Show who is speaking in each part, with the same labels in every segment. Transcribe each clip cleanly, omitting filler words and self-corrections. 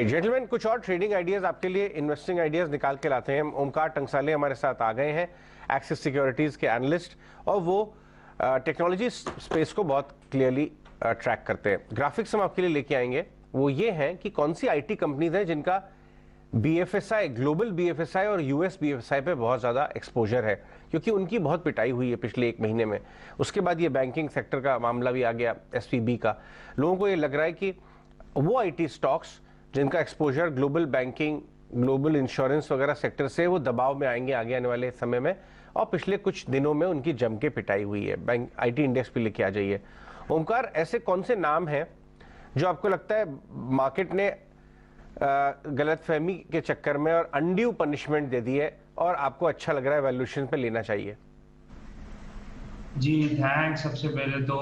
Speaker 1: Gentleman, कुछ और trading ideas आपके लिए, इन्वेस्टिंग आइडियाज निकाल के लाते हैं। ओमकार टंगसाले हमारे साथ आ गए हैं, एक्सिस सिक्योरिटीज के एनालिस्ट, और वो टेक्नोलॉजी स्पेस को बहुत क्लियरली ट्रैक करते हैं। ग्राफिक्स हम आपके लिए लेके आएंगे, वो ये हैं कि कौन सी आईटी कंपनीज हैं जिनका बीएफएसआई, ग्लोबल बीएफएसआई और यूएस बीएफएसआई पे बहुत ज़्यादा एक्सपोजर है, क्योंकि उनकी बहुत पिटाई हुई है पिछले एक महीने में। उसके बाद ये बैंकिंग सेक्टर का मामला भी आ गया, एसवीबी का। लोगों को ये लग रहा है कि वो आईटी स्टॉक्स जिनका exposure global banking, global insurance वगैरह सेक्टर से, वो दबाव में आएंगे आगे आने वाले समय में। और पिछले कुछ दिनों में उनकी जम के पिटाई हुई है। बैंक आईटी इंडेक्स पे लेके आ जाइए। ओमकार, ऐसे कौन से नाम हैं जो आपको लगता है मार्केट ने गलतफहमी के चक्कर में और अनड्यू पनिशमेंट दे दी है और आपको अच्छा लग रहा है वैल्यूएशन पे लेना चाहिए?
Speaker 2: जी थैंक्स। सबसे पहले तो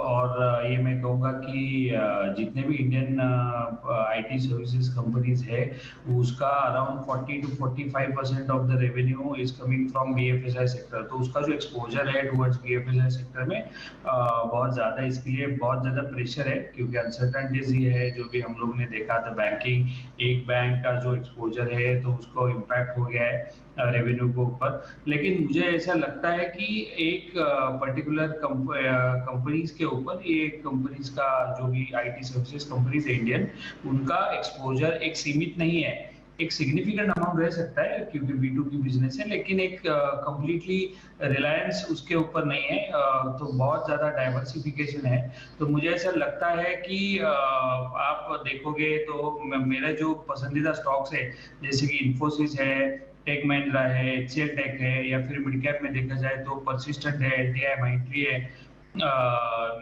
Speaker 2: और ये मैं कहूँगा कि जितने भी इंडियन आईटी सर्विसेज कंपनीज है, उसका around 40 to 45% of the revenue is coming from BFSI sector. तो उसका जो एक्सपोजर है टुवर्ड्स बीएफएसआई सेक्टर में बहुत ज़्यादा, इसके लिए बहुत ज़्यादा प्रेशर है, क्योंकि अनसर्टेनिटीज ही है। जो भी हम लोग ने देखा था, बैंकिंग, एक बैंक का जो एक्सपोजर है तो उसको इम्पैक्ट हो गया है रेवेन्यू के ऊपर। लेकिन मुझे ऐसा लगता है कि एक पर्टिकुलर कंपनीज के ऊपर, ये कंपनीज का जो भी आईटी सर्विसेज कंपनीज है इंडियन, उनका एक्सपोजर एक सीमित नहीं है। एक सिग्निफिकेंट अमाउंट रह सकता है क्योंकि B2B बिजनेस है, लेकिन एक कंप्लीटली रिलायंस उसके ऊपर नहीं है। तो बहुत ज्यादा डाइवर्सिफिकेशन है। तो मुझे ऐसा लगता है कि आप देखोगे तो मेरा जो पसंदीदा स्टॉक्स है, जैसे कि इन्फोसिस है, टेक महिंद्रा है, एचसीएल टेक है, या फिर मिड कैप में देखा जाए तो परसिस्टेंट है, एलटीआई माइंट्री है।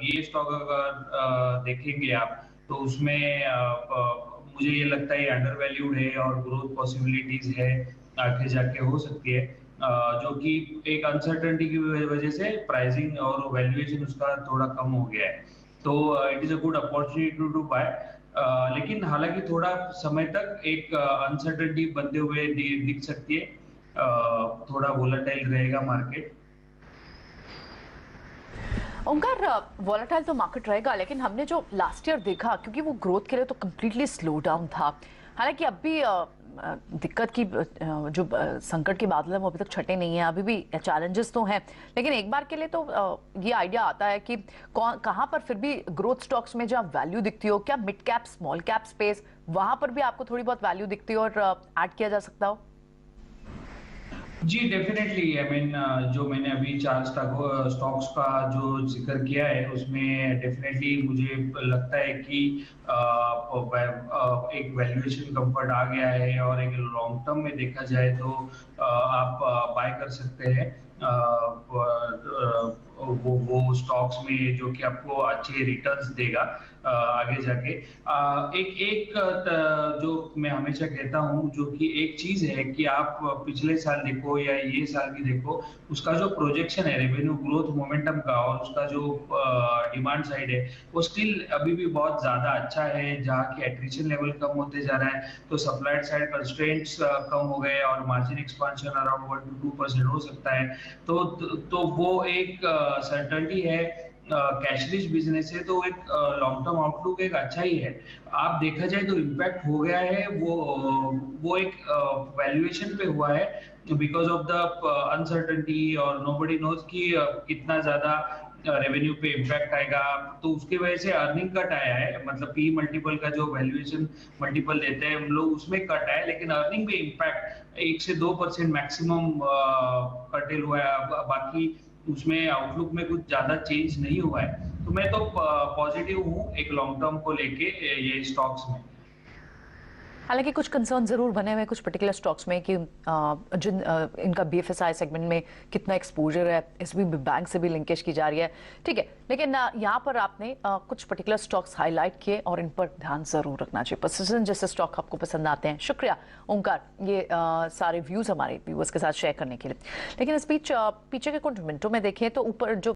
Speaker 2: ये स्टॉक अगर देखेंगे आप तो उसमें मुझे ये लगता है अंडर वैल्यूड है और ग्रोथ पॉसिबिलिटीज है, आगे जाके हो सकती है। जो कि एक अनसर्टेनिटी की वजह से प्राइसिंग और वैल्यूएशन उसका थोड़ा कम हो गया है। तो it is a good opportunity to buy. लेकिन हालांकि थोड़ा समय तक एक अनसर्टेनिटी बनते हुए दिख सकती है। थोड़ा वोलेटाइल रहेगा मार्केट।
Speaker 3: ओंकार, वॉलेटाइल तो मार्केट रहेगा, लेकिन हमने जो लास्ट ईयर देखा, क्योंकि वो ग्रोथ के लिए तो कम्प्लीटली स्लो डाउन था। हालांकि अब भी दिक्कत की जो संकट के बादल हैं वो अभी तक छटे नहीं है, अभी भी चैलेंजेस तो हैं। लेकिन एक बार के लिए तो ये आइडिया आता है कि कहाँ पर फिर भी ग्रोथ स्टॉक्स में जहाँ वैल्यू दिखती हो, क्या mid cap, small cap space, वहां पर भी आपको थोड़ी बहुत वैल्यू दिखती हो और ऐड किया जा सकता हो?
Speaker 2: जी डेफिनेटली। आई मीन जो मैंने अभी 4 स्टॉक्स का जो जिक्र किया है, उसमें डेफिनेटली मुझे लगता है कि एक वैल्यूएशन कंफर्ट आ गया है, और एक लॉन्ग टर्म में देखा जाए तो आप बाय कर सकते हैं वो स्टॉक्स में, जो कि आपको अच्छे रिटर्न्स देगा आगे जाके। एक एक जो मैं हमेशा कहता हूं, जो कि एक चीज है कि आप पिछले साल देखो या ये साल की देखो, उसका जो प्रोजेक्शन है रेवेन्यू ग्रोथ मोमेंटम का, और उसका जो डिमांड साइड है, वो स्टिल अभी भी बहुत ज्यादा अच्छा है। जहाँ की एट्रिशन लेवल कम होते जा रहा है, तो सप्लाई साइड कंस्ट्रेंट्स कम हो गए और मार्जिन एक्सपांशन अराउंड 1 to 2% हो सकता है। तो वो एक सर्टेनिटी है। कैश रिच बिजनेस है, तो एक लॉन्ग टर्म आउटलुक एक अच्छा ही है। आप देखा जाए तो इम्पैक्ट हो गया है वो एक वैल्यूएशन पे हुआ है, बिकॉज ऑफ द अनसर्टेनिटी, और नोबडी नोज कि कितना ज्यादा रेवेन्यू पे इम्पैक्ट आएगा। तो उसके वजह से अर्निंग कट आया है, मतलब पी मल्टीपल का जो वैल्यूएशन मल्टीपल देते हैं हम लोग, उसमें कट आया है, लेकिन अर्निंग पे इम्पैक्ट 1 से 2% मैक्सिमम कटेल हुआ है। बाकी उसमें आउटलुक में कुछ ज्यादा चेंज नहीं हुआ है। तो मैं तो पॉजिटिव हूँ एक लॉन्ग टर्म को लेके ये स्टॉक्स में।
Speaker 3: हालांकि कुछ कंसर्न जरूर बने हुए कुछ पर्टिकुलर स्टॉक्स में कि जिन इनका बीएफएसआई सेगमेंट में कितना एक्सपोजर है, एसबीआई बैंक से भी लिंकेज की जा रही है, ठीक है। लेकिन यहाँ पर आपने कुछ पर्टिकुलर स्टॉक्स हाईलाइट किए और इन पर ध्यान जरूर रखना चाहिए। परसिस्टेंट जैसे स्टॉक आपको पसंद आते हैं। शुक्रिया ओंकार, ये सारे व्यूज हमारे व्यूअर्स के साथ शेयर करने के लिए। लेकिन इस बीच पीछे के कुछ मिनटों में देखें तो ऊपर जो